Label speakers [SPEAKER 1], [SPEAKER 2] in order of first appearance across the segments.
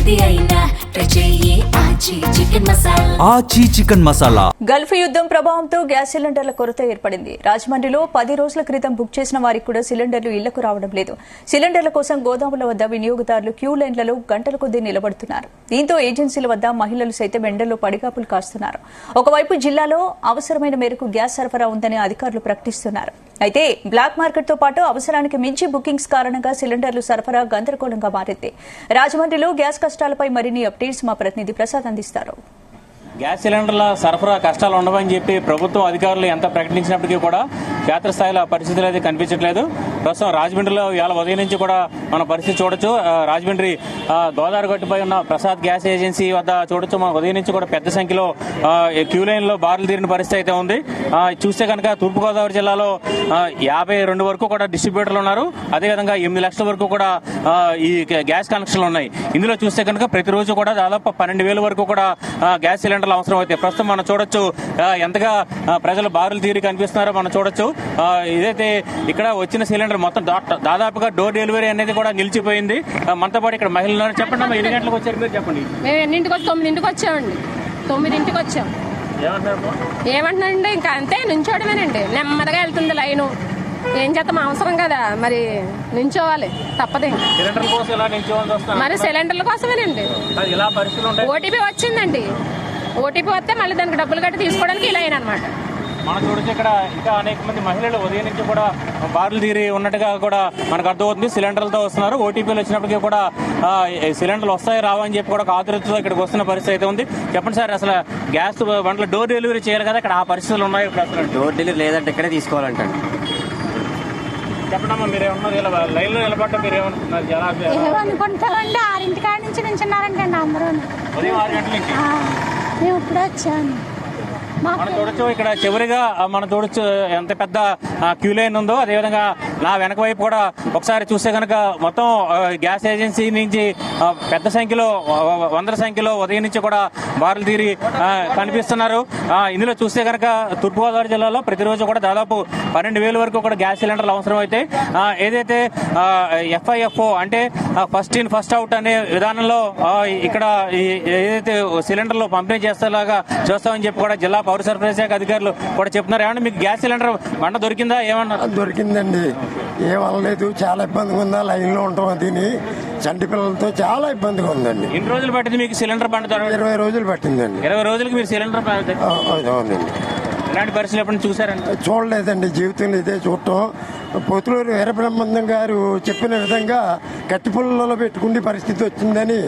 [SPEAKER 1] ఆచి chicken masala.
[SPEAKER 2] Gulf యుద్ధం ప్రభావంతో గ్యాస్ సిలిండర్ల కొరత ఏర్పడింది. రాజమండ్రిలో 10 రోజుల క్రితం బుక్ చేసిన వారికి కూడా సిలిండర్లు ఇళ్లకు రావడం లేదు. సిలిండర్ల కోసం గోదాముల వద్ద వినియోగదారులు క్యూ లైన్లలో గంటల కొద్దీ నిలబడుతున్నారు. దీంతో ఏజెన్సీల వద్ద మహిళలు సైతం ఎండల్లో పడిగాపులు కాస్తున్నారు. ఒకవైపు జిల్లాలో అవసరమైన మేరకు గ్యాస్ సరఫరా ఉందని అధికారులు ప్రకటిస్తున్నారు. అయితే బ్లాక్ మార్కెట్ తో పాటు అవసరానికి మించి బుకింగ్స్ కారణంగా సిలిండర్లు సరఫరా గందరగోళంగా మారింది. రాజమండ్రిలో గ్యాస్ కష్టాలపై మరిన్ని అప్డేట్స్ మా ప్రతినిధి ప్రసాద్ అందిస్తారు.
[SPEAKER 3] గ్యాస్ సిలిండర్ల సరఫరా కష్టాలు ఉండవని చెప్పి ప్రభుత్వం అధికారులు ఎంత ప్రకటించినప్పటికీ కూడా క్షేత్రస్థాయిలో పరిస్థితులు అయితే కనిపించట్లేదు. ప్రస్తుతం రాజమండ్రిలో ఇవాళ ఉదయం నుంచి కూడా మన పరిస్థితి చూడొచ్చు. రాజమండ్రి గోదావరిగట్టుపై ఉన్న ప్రసాద్ గ్యాస్ ఏజెన్సీ వద్ద చూడొచ్చు. మన ఉదయం నుంచి కూడా పెద్ద సంఖ్యలో క్యూ లైన్ లో బారులు తీరిన పరిస్థితి అయితే ఉంది. చూస్తే కనుక తూర్పుగోదావరి జిల్లాలో 52 వరకు కూడా డిస్ట్రిబ్యూటర్లు ఉన్నారు. అదేవిధంగా 8 లక్షల వరకు కూడా ఈ గ్యాస్ కనెక్షన్లు ఉన్నాయి. ఇందులో చూస్తే కనుక ప్రతిరోజు కూడా దాదాపు 12,000 వరకు కూడా గ్యాస్ సిలిండర్ అవసరం అయితే ప్రస్తుతం మనం చూడొచ్చు ఎంతగా ప్రజలు బారులు తీరి కనిపిస్తున్నారో మనం చూడొచ్చు. ఇదైతే ఇక్కడ వచ్చిన సిలిండర్ మొత్తం దాదాపుగా డోర్ డెలివరీ అనేది కూడా నిలిచిపోయింది. మనతో పాటు ఇక్కడ మహిళలు చెప్పండి అమ్మా, ఎన్ని గంటలకు వచ్చారు మీరు చెప్పండి.
[SPEAKER 4] మేము ఎన్నింటికి వచ్చి 9ంటికి వచ్చామండి. 9ంటికి వచ్చాం. ఏమంటున్నారండి ఇంకా అంతే నుంచోవడమేనండి. నెమ్మదిగా వెళ్తుంది లైను. ఏం చేస్తాం అవసరం కదా మరి నించోవాలి తప్పదు. మరి సిలిండర్ల కోసమేనండి. ఓటీపీ వచ్చిందండి. ఓటీపీ వస్తే మళ్ళీ దానికి డబ్బులు కట్టి తీసుకోవడానికి ఇలా అనమాట.
[SPEAKER 3] మనం చూడొచ్చు ఇక్కడ ఇంకా అనేక మంది మహిళలు ఉదయం నుంచి కూడా బారులు తీరి ఉన్నట్టుగా కూడా మనకు అర్థమవుతుంది. సిలిండర్లతో వస్తున్నారు. ఓటీపీలు వచ్చినప్పటికీ కూడా సిలిండర్లు వస్తాయి రావని చెప్పి కూడా ఆతృతతో ఇక్కడికి వస్తున్న పరిస్థితి అయితే ఉంది. చెప్పండి సార్, అసలు గ్యాస్ వంటలు డోర్ డెలివరీ చేయాలి కదా, ఇక్కడ ఆ పరిస్థితులు ఉన్నాయి?
[SPEAKER 5] డోర్ డెలివరీ లేదంటే ఇక్కడే తీసుకోవాలంటే.
[SPEAKER 3] చెప్పండమ్మా, మీరేమన్నారు ఇలా లైన్ లో నిలబడ్డా మీరేమనుకుంటున్నారు?
[SPEAKER 6] ఏమనుకుంటామండి, 6 కాడి నుంచి నించున్నారంటే అందరూ.
[SPEAKER 3] ఉదయం 6 గంటల నుంచి
[SPEAKER 6] మేము ఇప్పుడే వచ్చాను.
[SPEAKER 3] మనం చూడొచ్చు ఇక్కడ చివరిగా మనం చూడొచ్చు ఎంత పెద్ద క్యూ లైన్ ఉందో. అదేవిధంగా నా వెనక వైపు కూడా ఒకసారి చూస్తే కనుక మొత్తం గ్యాస్ ఏజెన్సీ నుంచి పెద్ద సంఖ్యలో 100 సంఖ్యలో ఉదయం నుంచి కూడా బారులు తీరి కనిపిస్తున్నారు. ఇందులో చూస్తే కనుక తూర్పుగోదావరి జిల్లాలో ప్రతిరోజు కూడా దాదాపు 12,000 వరకు కూడా గ్యాస్ సిలిండర్లు అవసరం అయితే ఏదైతే FIFO అంటే ఫస్ట్ ఇన్ ఫస్ట్ అవుట్ అనే విధానంలో ఇక్కడ ఏదైతే సిలిండర్లు పంపిణీ చేసేలాగా చూస్తామని చెప్పి కూడా జిల్లా పౌర సరఫరా శాఖ అధికారులు కూడా చెప్తున్నారు. ఏమన్నా మీకు గ్యాస్ సిలిండర్ బండ దొరికిందా? ఏమన్నా
[SPEAKER 7] దొరికిందండి. ఏమనలేదు. చాలా ఇబ్బందిగా ఉందా లైన్ లో ఉంటాం. దీని చంటి పిల్లలతో చాలా ఇబ్బందిగా ఉందండి.
[SPEAKER 3] ఎన్ని రోజులు పట్టింది మీకు సిలిండర్ బండ?
[SPEAKER 7] 20 రోజులు పట్టిందండి.
[SPEAKER 3] 20 రోజులకి మీరు సిలిండర్
[SPEAKER 7] అవునండి.
[SPEAKER 3] ఇలాంటి పరిస్థితులు ఎప్పుడు చూసారండి?
[SPEAKER 7] చూడలేదండి జీవితంలో, ఇదే చూడటం. పోతులూరు వీరబ్రహ్మం గారు చెప్పిన విధంగా గట్టి పుల్లలో పెట్టుకునే పరిస్థితి వచ్చిందని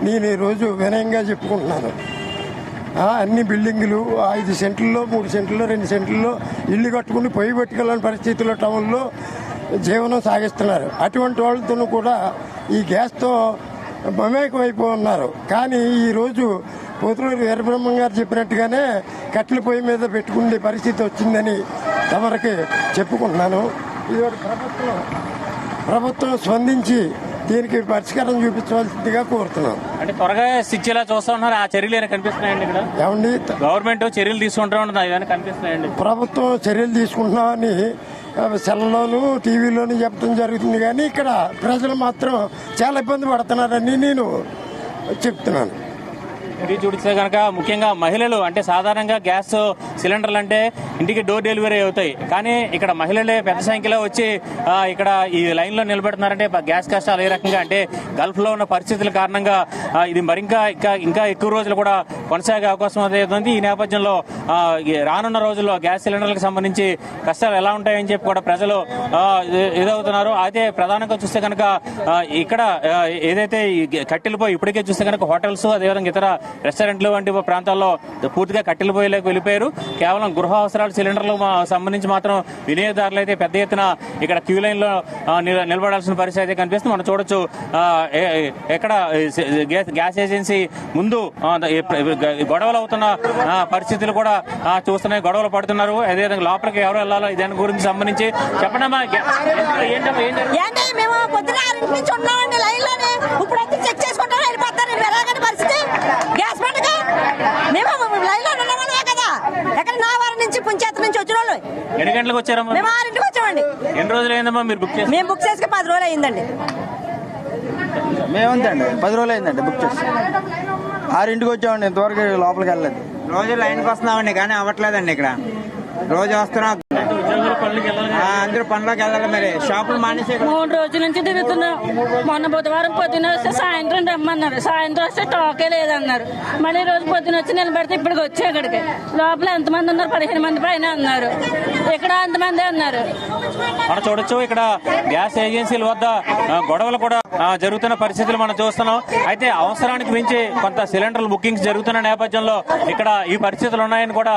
[SPEAKER 7] నేను ఈ రోజు వినయంగా చెప్పుకుంటున్నాను. అన్ని బిల్డింగులు 5 సెంట్లలో 3 సెంట్లలో 2 సెంట్లలో ఇల్లు కట్టుకుని పొయ్యి పెట్టుకెళ్ళని పరిస్థితుల్లో టౌన్లో జీవనం సాగిస్తున్నారు. అటువంటి వాళ్ళతో కూడా ఈ గ్యాస్తో మమేకం అయిపోతున్నారు. కానీ ఈరోజు పోతులూరు వీరబ్రహ్మం గారు చెప్పినట్టుగానే కట్టెల పొయ్యి మీద పెట్టుకునే పరిస్థితి వచ్చిందని తమరికి చెప్పుకుంటున్నాను. ఇది ప్రభుత్వం స్పందించి దీనికి పరిష్కారం చూపించవలసిందిగా కోరుతున్నాం.
[SPEAKER 3] అంటే త్వరగా ఇచ్చేలా చూస్తా ఉన్నారు. ఆ చర్యలు కనిపిస్తున్నాయండి ఇక్కడ?
[SPEAKER 7] ఏమండి,
[SPEAKER 3] గవర్నమెంట్ చర్యలు తీసుకుంటా ఉంటుంది, ఏదైనా కనిపిస్తున్నాయండి?
[SPEAKER 7] ప్రభుత్వం చర్యలు తీసుకుంటున్నామని సెల్లోను టీవీలోను చెప్పడం జరుగుతుంది. కానీ ఇక్కడ ప్రజలు మాత్రం చాలా ఇబ్బంది పడుతున్నారని నేను చెప్తున్నాను.
[SPEAKER 3] ఇది చూడితే కనుక ముఖ్యంగా మహిళలు అంటే సాధారణంగా గ్యాస్ సిలిండర్లు అంటే ఇంటికి డోర్ డెలివరీ అవుతాయి. కానీ ఇక్కడ మహిళలే పెద్ద సంఖ్యలో వచ్చి ఇక్కడ ఈ లైన్ లో నిలబెడుతున్నారంటే గ్యాస్ కష్టాలు ఏ రకంగా అంటే గల్ఫ్ లో ఉన్న పరిస్థితుల కారణంగా ఇది మరింకా ఇంకా ఎక్కువ రోజులు కూడా కొనసాగే అవకాశం ఉంది. ఈ నేపథ్యంలో రానున్న రోజుల్లో గ్యాస్ సిలిండర్లకు సంబంధించి కష్టాలు ఎలా ఉంటాయని చెప్పి కూడా ప్రజలు ఇదవుతున్నారు. అయితే ప్రధానంగా చూస్తే కనుక ఇక్కడ ఏదైతే కట్టెలిపోయి ఇప్పటికే చూస్తే కనుక హోటల్స్ అదేవిధంగా ఇతర రెస్టారెంట్లు వంటి ప్రాంతాల్లో పూర్తిగా కట్టెలిపోయేలోకి వెళ్ళిపోయారు. కేవలం గృహ అవసరాల సిలిండర్లు సంబంధించి మాత్రం వినియోగదారులు అయితే పెద్ద ఎత్తున ఇక్కడ క్యూ లైన్ లో నిలబడాల్సిన పరిస్థితి అయితే కనిపిస్తుంది. మనం చూడొచ్చు ఎక్కడ గ్యాస్ ఏజెన్సీ ముందు గొడవలు అవుతున్న పరిస్థితులు కూడా చూస్తున్నాయి. గొడవలు పడుతున్నారు. అదేవిధంగా లోపలికి ఎవరు వెళ్ళాలో దాని గురించి సంబంధించి చెప్పండమ్మా.
[SPEAKER 6] గ్యాస్ పండుగ మేము లైన్ లో ఉన్నవాళ్ళే కదా. ఎక్కడ నా వారి నుంచి పుంచేత నుంచి వచ్చిన వాళ్ళు.
[SPEAKER 3] ఎన్ని గంటలకు వచ్చారమ్మా?
[SPEAKER 6] మేము 6ంటికి వచ్చామండి.
[SPEAKER 3] ఎన్ని రోజులు అయిందమ్మా మీరు బుక్ చేసి?
[SPEAKER 6] మేము బుక్ చేసి 10 రోజులు అయిందండి.
[SPEAKER 1] మేమంతే అండి 10 రోజులు అయిందండి బుక్ చేసి 6ంటికి వచ్చామండి, ఇంతవరకు లోపలికి వెళ్ళలేదు.
[SPEAKER 8] రోజు లైన్కి వస్తున్నామండి కానీ అవ్వట్లేదండి. ఇక్కడ రోజు వస్తున్నాం, అందరూ పనిలోకి వెళ్ళాలి. మరి షాపులు మానేసి
[SPEAKER 9] 3 రోజుల నుంచి తిరుగుతున్నాం. మొన్న బుధవారం పొద్దున వస్తే సాయంత్రం రమ్మన్నారు, సాయంత్రం వస్తే టాకే లేదన్నారు. మళ్ళీ రోజు పొద్దున వచ్చి నిలబడితే ఇప్పటికి వచ్చి ఇక్కడికి లోపల ఎంతమంది ఉన్నారు, 15 మంది పైన అన్నారు. ఇక్కడ అంతమంది అన్నారు.
[SPEAKER 3] మనం చూడొచ్చు ఇక్కడ గ్యాస్ ఏజెన్సీల వద్ద గొడవలు కూడా జరుగుతున్న పరిస్థితులు మనం చూస్తున్నాం. అయితే అవసరానికి మించి కొంత సిలిండర్లు బుకింగ్స్ జరుగుతున్న నేపథ్యంలో ఇక్కడ ఈ పరిస్థితులు ఉన్నాయని కూడా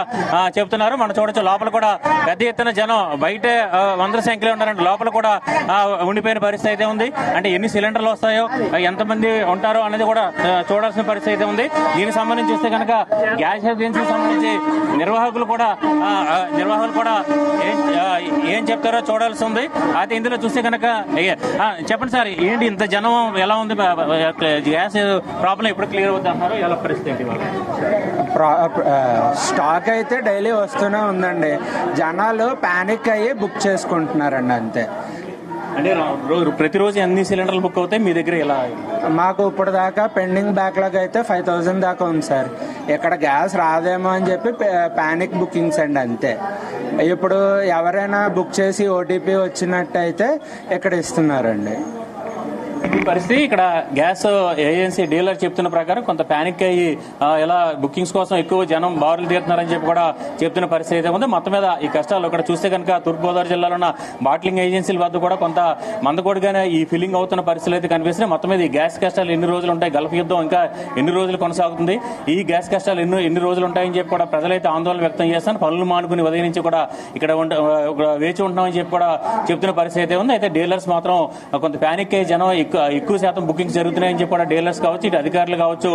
[SPEAKER 3] చెబుతున్నారు. మనం చూడొచ్చు లోపల కూడా పెద్ద ఎత్తున జనం బయట వందల సంఖ్యలో ఉన్నారంటే లోపల కూడా ఉండిపోయిన పరిస్థితి అయితే ఉంది. అంటే ఎన్ని సిలిండర్లు వస్తాయో, ఎంతమంది ఉంటారో అనేది కూడా చూడాల్సిన పరిస్థితి అయితే ఉంది. దీనికి సంబంధించి చూస్తే కనుక గ్యాస్ ఏజెన్సీకి సంబంధించి నిర్వాహకులు కూడా ఏం చెప్తారో చూడాల్సి ఉంది. అయితే ఇందులో చూస్తే కనుక చెప్పండి సార్, ఏంటి ఇంత జనం ఎలా ఉంది? గ్యాస్ ప్రాబ్లం ఎప్పుడు క్లియర్ అవుతుంది అంటున్నారు, ఎలా పరిస్థితి?
[SPEAKER 8] స్టాక్ అయితే డైలీ వస్తూనే ఉందండి. జనాలు పానిక్ అయ్యి బుక్ చేసుకుంటున్నారండి అంతే.
[SPEAKER 3] అంటే ప్రతిరోజు ఎన్ని సిలిండర్లు బుక్ అవుతాయి మీ దగ్గర? ఎలా?
[SPEAKER 8] మాకు ఇప్పుడు దాకా పెండింగ్ బ్యాక్లాగ్ అయితే 5000 దాకా ఉంది సార్. ఇక్కడ గ్యాస్ రాదేమో అని చెప్పి పానిక్ బుకింగ్స్ అండి అంతే. ఇప్పుడు ఎవరైనా బుక్ చేసి ఓటీపీ వచ్చినట్టయితే ఇక్కడ ఇస్తున్నారండి.
[SPEAKER 3] ఈ పరిస్థితి ఇక్కడ గ్యాస్ ఏజెన్సీ డీలర్ చెప్తున్న ప్రకారం కొంత పానిక్ అయ్యి ఎలా బుకింగ్స్ కోసం ఎక్కువ జనం బారులు తీరుతున్నారని చెప్పి కూడా చెప్తున్న పరిస్థితి అయితే ఉంది. మొత్తం మీద ఈ కష్టాలు ఇక్కడ చూస్తే కనుక తూర్పుగోదావరి జిల్లాలో ఉన్న బాట్లింగ్ ఏజెన్సీల వద్ద కూడా కొంత మందకొడిగానే ఈ ఫిల్లింగ్ అవుతున్న పరిస్థితులు అయితే కనిపిస్తున్నాయి. మొత్తం మీద ఈ గ్యాస్ కష్టాలు ఎన్ని రోజులు ఉంటాయి, గల్ఫ్ యుద్ధం ఇంకా ఎన్ని రోజులు కొనసాగుతుంది, ఈ గ్యాస్ కష్టాలు ఎన్ని రోజులు ఉంటాయని చెప్పి కూడా ప్రజలైతే ఆందోళన వ్యక్తం చేస్తాను. పనులు మానుకుని ఉదయం నుంచి కూడా ఇక్కడ వేచి ఉంటున్నామని చెప్పి కూడా చెప్తున్న పరిస్థితి అయితే ఉంది. అయితే డీలర్స్ మాత్రం కొంత పానిక్ అయ్యి జనం ఎక్కువ శాతం బుకింగ్స్ జరుగుతున్నాయని చెప్పి కూడా డీలర్స్ కావచ్చు, ఇటు అధికారులు కావచ్చు,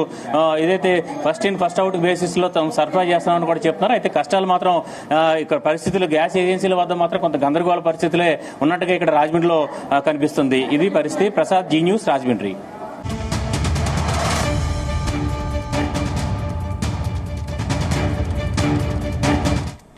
[SPEAKER 3] ఏదైతే first in first out basis లో సరఫరా చేస్తున్నామని కూడా చెప్తున్నారు. అయితే కష్టాలు మాత్రం ఇక్కడ పరిస్థితులు గ్యాస్ ఏజెన్సీల వద్ద మాత్రం కొంత గందరగోళ పరిస్థితులే ఉన్నట్టుగా ఇక్కడ రాజమండ్రిలో కనిపిస్తుంది. ఇది పరిస్థితి. ప్రసాద్, జీ న్యూస్, రాజమండ్రి.